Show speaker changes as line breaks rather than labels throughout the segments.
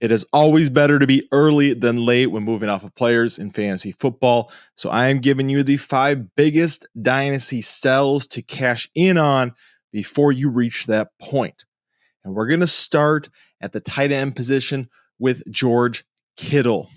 It is always better to be early than late when moving off of players in fantasy football. So I am giving you the 5 biggest dynasty sells to cash in on before you reach that point. And we're going to start at the tight end position with George Kittle.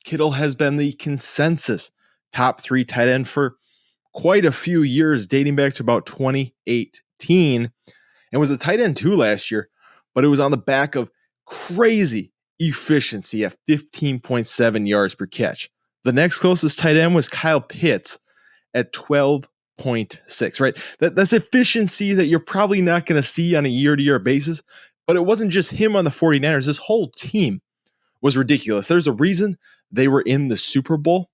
Kittle has been the consensus top 3 tight end for quite a few years, dating back to about 2018, and was a tight end 2 last year, but it was on the back of crazy efficiency at 15.7 yards per catch. The next closest tight end was Kyle Pitts at 12.6, right? That's efficiency that you're probably not going to see on a year-to-year basis, but it wasn't just him on the 49ers. This whole team was ridiculous. There's a reason they were in the Super Bowl.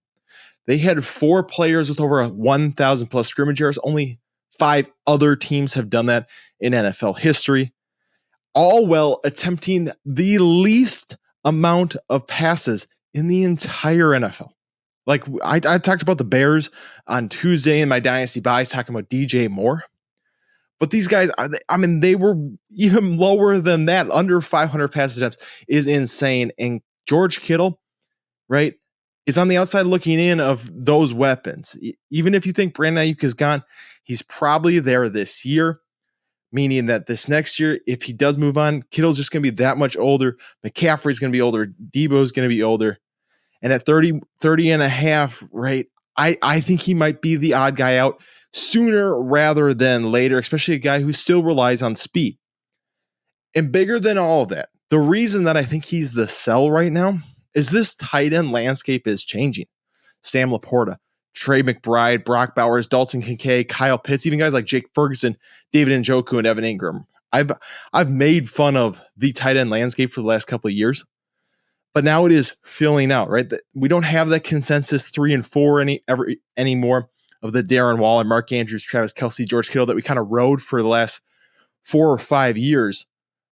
They had 4 players with over 1,000 plus scrimmage yards. Only 5 other teams have done that in NFL history, all while attempting the least amount of passes in the entire NFL. Like I talked about the Bears on Tuesday in my Dynasty buys, talking about DJ Moore. But these guys, they were even lower than that. Under 500 pass attempts is insane. And George Kittle, right, is on the outside looking in of those weapons. Even if you think Brandon Ayuk is gone, he's probably there this year. Meaning that this next year, if he does move on, Kittle's just going to be that much older. McCaffrey's going to be older. Debo's going to be older. And at 30 and a half, right, I think he might be the odd guy out sooner rather than later, especially a guy who still relies on speed. And bigger than all of that, the reason that I think he's the sell right now is this tight end landscape is changing. Sam Laporta, Trey McBride, Brock Bowers, Dalton Kincaid, Kyle Pitts, even guys like Jake Ferguson, David Njoku, and Evan Ingram. I've made fun of the tight end landscape for the last couple of years, but now it is filling out, right? We don't have that consensus 3 and 4 anymore of the Darren Waller, Mark Andrews, Travis Kelce, George Kittle that we kind of rode for the last 4 or 5 years.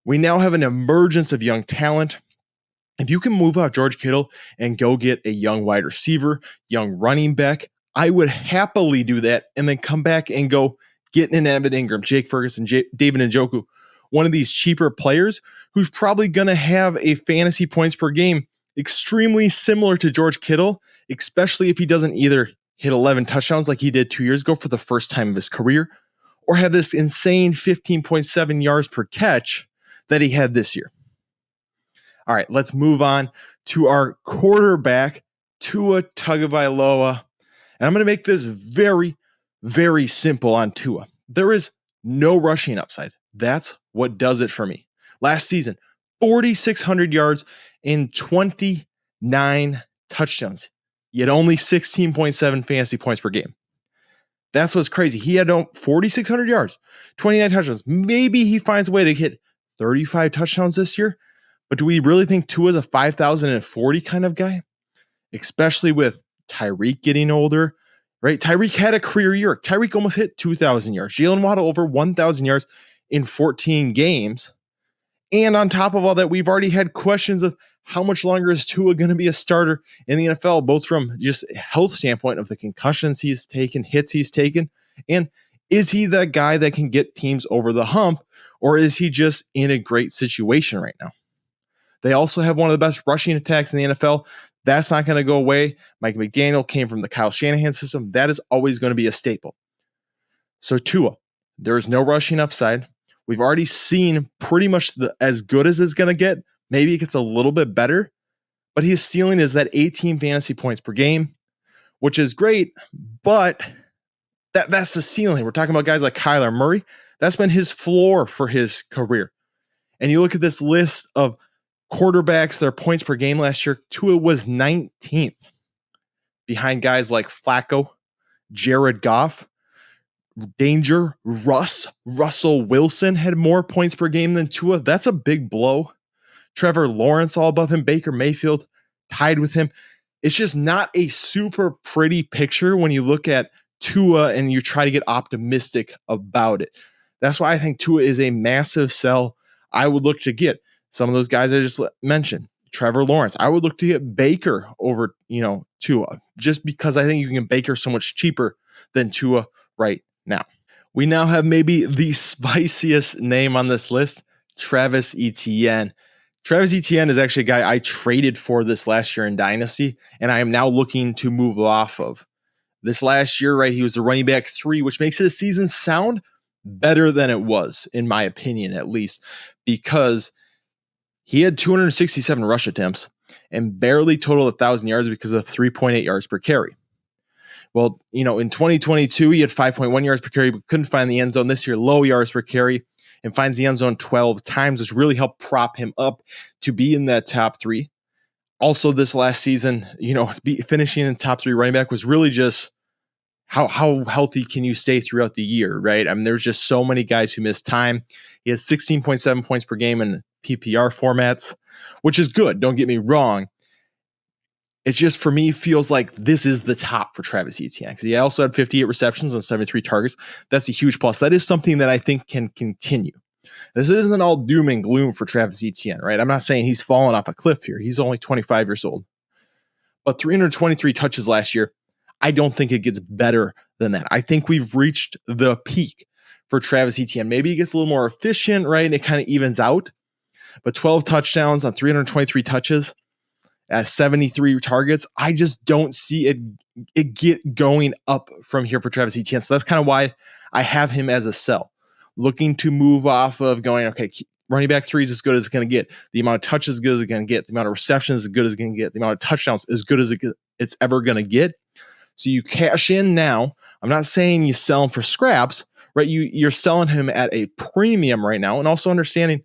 We now have an emergence of young talent. If you can move out George Kittle and go get a young wide receiver, young running back, I would happily do that and then come back and go get an Evan Ingram, Jake Ferguson, David Njoku, one of these cheaper players who's probably going to have a fantasy points per game extremely similar to George Kittle, especially if he doesn't either hit 11 touchdowns like he did 2 years ago for the first time of his career, or have this insane 15.7 yards per catch that he had this year. All right, let's move on to our quarterback, Tua Tagovailoa. And I'm going to make this very, very simple on Tua. There is no rushing upside. That's what does it for me. Last season, 4,600 yards and 29 touchdowns, yet only 16.7 fantasy points per game. That's what's crazy. He had 4,600 yards, 29 touchdowns. Maybe he finds a way to hit 35 touchdowns this year. But do we really think Tua is a 5,040 kind of guy? Especially with Tyreek getting older, right? Tyreek had a career year. Tyreek almost hit 2,000 yards. Jalen Waddle over 1,000 yards in 14 games. And on top of all that, we've already had questions of how much longer is Tua going to be a starter in the NFL, both from just a health standpoint of the concussions he's taken, hits he's taken, and is he that guy that can get teams over the hump, or is he just in a great situation right now? They also have one of the best rushing attacks in the NFL. That's not going to go away. Mike McDaniel came from the Kyle Shanahan system. That is always going to be a staple. So Tua, there is no rushing upside. We've already seen pretty much as good as it's going to get. Maybe it gets a little bit better, but his ceiling is that 18 fantasy points per game, which is great, but that's the ceiling. We're talking about guys like Kyler Murray. That's been his floor for his career. And you look at this list of quarterbacks, their points per game last year, Tua was 19th behind guys like Flacco, Jared Goff, Russell Wilson had more points per game than Tua. That's a big blow. Trevor Lawrence all above him, Baker Mayfield tied with him. It's just not a super pretty picture when you look at Tua and you try to get optimistic about it. That's why I think Tua is a massive sell. I would look to get some of those guys I just mentioned. Trevor Lawrence. I would look to get Baker over, Tua, just because I think you can get Baker so much cheaper than Tua right now. We now have maybe the spiciest name on this list, Travis Etienne. Travis Etienne is actually a guy I traded for this last year in Dynasty, and I am now looking to move off of. This last year, right, he was the running back 3, which makes his season sound better than it was, in my opinion, at least, because he had 267 rush attempts and barely totaled 1,000 yards because of 3.8 yards per carry. Well, in 2022, he had 5.1 yards per carry, but couldn't find the end zone. This year, low yards per carry and finds the end zone 12 times, which really helped prop him up to be in that top 3. Also, this last season, finishing in top 3 running back was really just how healthy can you stay throughout the year, right? I mean, there's just so many guys who missed time. He has 16.7 points per game in PPR formats, which is good. Don't get me wrong. It's just, for me, feels like this is the top for Travis Etienne, because he also had 58 receptions and 73 targets. That's a huge plus. That is something that I think can continue. This isn't all doom and gloom for Travis Etienne, right? I'm not saying he's fallen off a cliff here. He's only 25 years old. But 323 touches last year, I don't think it gets better than that. I think we've reached the peak for Travis Etienne. Maybe he gets a little more efficient, right? And it kind of evens out. But 12 touchdowns on 323 touches at 73 targets, I just don't see it get going up from here for Travis Etienne. So that's kind of why I have him as a sell. Looking to move off of going, okay, running back 3 is as good as it's going to get. The amount of touches is as good as it's going to get. The amount of receptions is as good as it's going to get. The amount of touchdowns is as good as it's ever going to get. So you cash in now. I'm not saying you sell him for scraps, right? You're selling him at a premium right now, and also understanding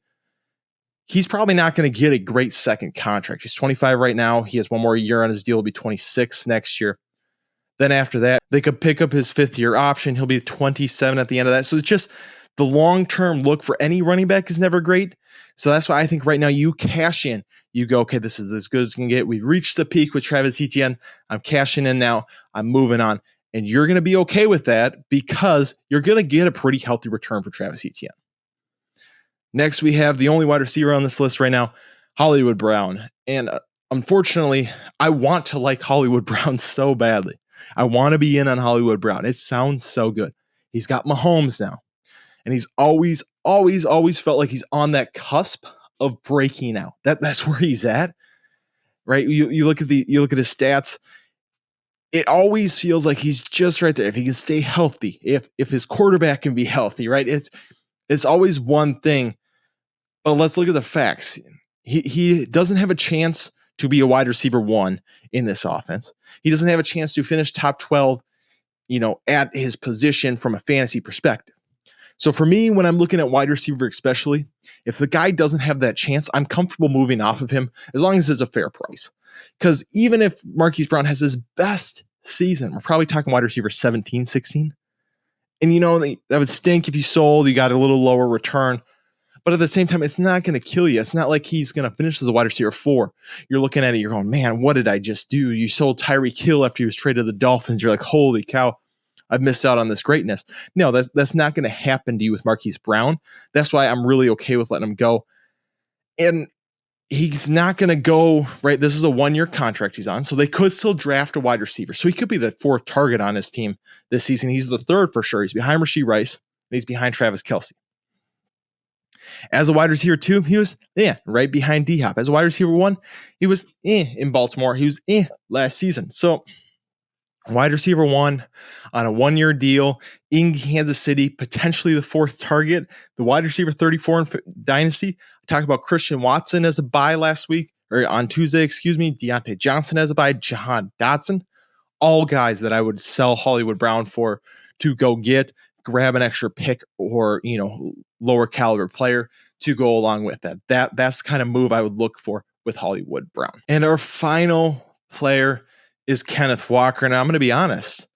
he's probably not going to get a great second contract. He's 25 right now. He has one more year on his deal. He'll be 26 next year. Then after that, they could pick up his 5th-year option. He'll be 27 at the end of that. So it's just the long-term look for any running back is never great. So that's why I think right now you cash in. You go, okay, this is as good as it can get. We've reached the peak with Travis Etienne. I'm cashing in now. I'm moving on. And you're going to be okay with that because you're going to get a pretty healthy return for Travis Etienne. Next, we have the only wide receiver on this list right now, Hollywood Brown. And unfortunately, I want to like Hollywood Brown so badly. I want to be in on Hollywood Brown. It sounds so good. He's got Mahomes now. And he's always felt like he's on that cusp of breaking out. That's where he's at, right? You look at his stats. It always feels like he's just right there. If he can stay healthy, if his quarterback can be healthy, right? It's always one thing. But let's look at the facts. He doesn't have a chance to be a wide receiver 1 in this offense. He doesn't have a chance to finish top 12, at his position from a fantasy perspective. So for me, when I'm looking at wide receiver especially, if the guy doesn't have that chance, I'm comfortable moving off of him as long as it's a fair price. Because even if Marquise Brown has his best season, we're probably talking wide receiver 17, 16. And that would stink if you sold, you got a little lower return. But at the same time, it's not going to kill you. It's not like he's going to finish as a wide receiver 4. You're looking at it, you're going, man, what did I just do? You sold Tyreek Hill after he was traded to the Dolphins. You're like, holy cow, I've missed out on this greatness. No, that's not going to happen to you with Marquise Brown. That's why I'm really okay with letting him go. And he's not going to go, right? This is a 1-year contract he's on, so they could still draft a wide receiver. So he could be the 4th target on his team this season. He's the 3rd for sure. He's behind Rashee Rice, and he's behind Travis Kelce. As a wide receiver 2, he was right behind D-Hop. As a wide receiver 1, he was in Baltimore. He was last season. So wide receiver 1 on a 1-year deal in Kansas City, potentially the 4th target. The wide receiver 34 in Dynasty. I talked about Christian Watson as a buy last week, or on Tuesday, Deontay Johnson as a buy, Jahan Dotson. All guys that I would sell Hollywood Brown for to go grab an extra pick or, lower caliber player to go along with that. That's the kind of move I would look for with Hollywood Brown. And our final player is Kenneth Walker. Now, I'm going to be honest.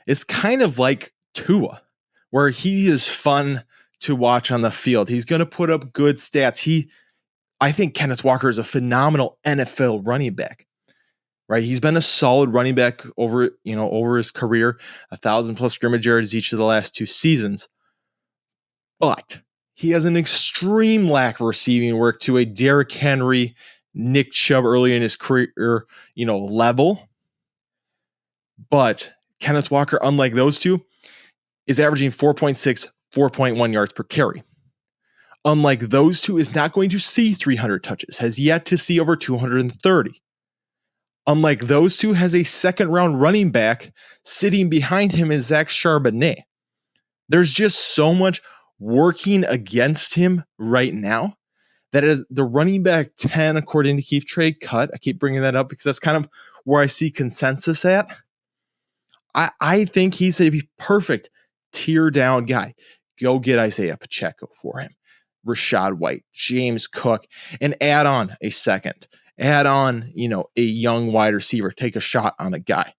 It's kind of like Tua, where he is fun to watch on the field. He's going to put up good stats. I think Kenneth Walker is a phenomenal NFL running back. Right, he's been a solid running back over his career, 1,000+ scrimmage yards each of the last 2 seasons. But he has an extreme lack of receiving work to a Derrick Henry, Nick Chubb early in his career, level. But Kenneth Walker, unlike those two, is averaging 4.6, 4.1 yards per carry. Unlike those two, is not going to see 300 touches, has yet to see over 230. Unlike those two, has a second round running back sitting behind him in Zach Charbonnet. There's just so much working against him right now that is the running back 10, according to Keep Trade Cut. I keep bringing that up because that's kind of where I see consensus at. I think he's a perfect tier down guy. Go get Isaiah Pacheco for him, Rashad White, James Cook, and add on a second. Add on, a young wide receiver. Take a shot on a guy.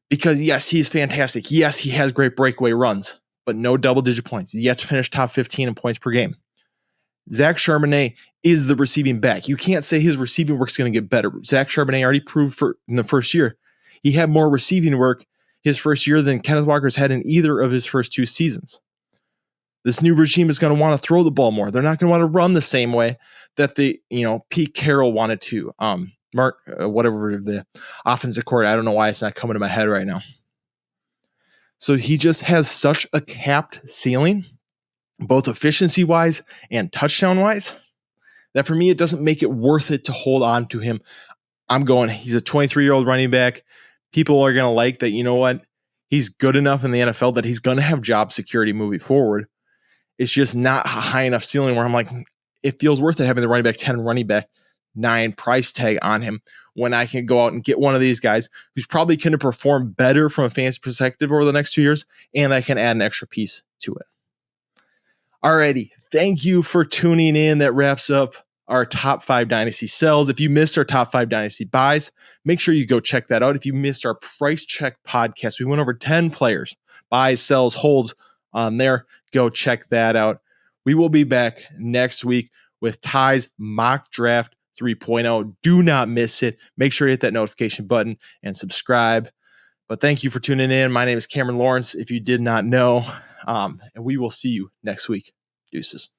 Because yes, he's fantastic. Yes, he has great breakaway runs, but no double-digit points. He's yet to finish top 15 in points per game. Zach Charbonnet is the receiving back. You can't say his receiving work is going to get better. Zach Charbonnet already proved in the first year. He had more receiving work his first year than Kenneth Walker's had in either of his first two seasons. This new regime is going to want to throw the ball more. They're not going to want to run the same way that Pete Carroll wanted to. Whatever the offensive coordinator. I don't know why it's not coming to my head right now. So he just has such a capped ceiling, both efficiency-wise and touchdown-wise, that for me, it doesn't make it worth it to hold on to him. He's a 23-year-old running back. People are going to like that, he's good enough in the NFL that he's going to have job security moving forward. It's just not a high enough ceiling where I'm like, it feels worth it having the running back 10, running back 9 price tag on him when I can go out and get one of these guys who's probably going to perform better from a fantasy perspective over the next 2 years, and I can add an extra piece to it. Alrighty, thank you for tuning in. That wraps up our top 5 dynasty sells. If you missed our top 5 dynasty buys, make sure you go check that out. If you missed our price check podcast, we went over 10 players, buys, sells, holds on there. Go check that out. We will be back next week with Ty's mock draft 3.0. Do not miss it. Make sure you hit that notification button and subscribe. But thank you for tuning in. My name is Cameron Lawrence, if you did not know. And we will see you next week. Deuces.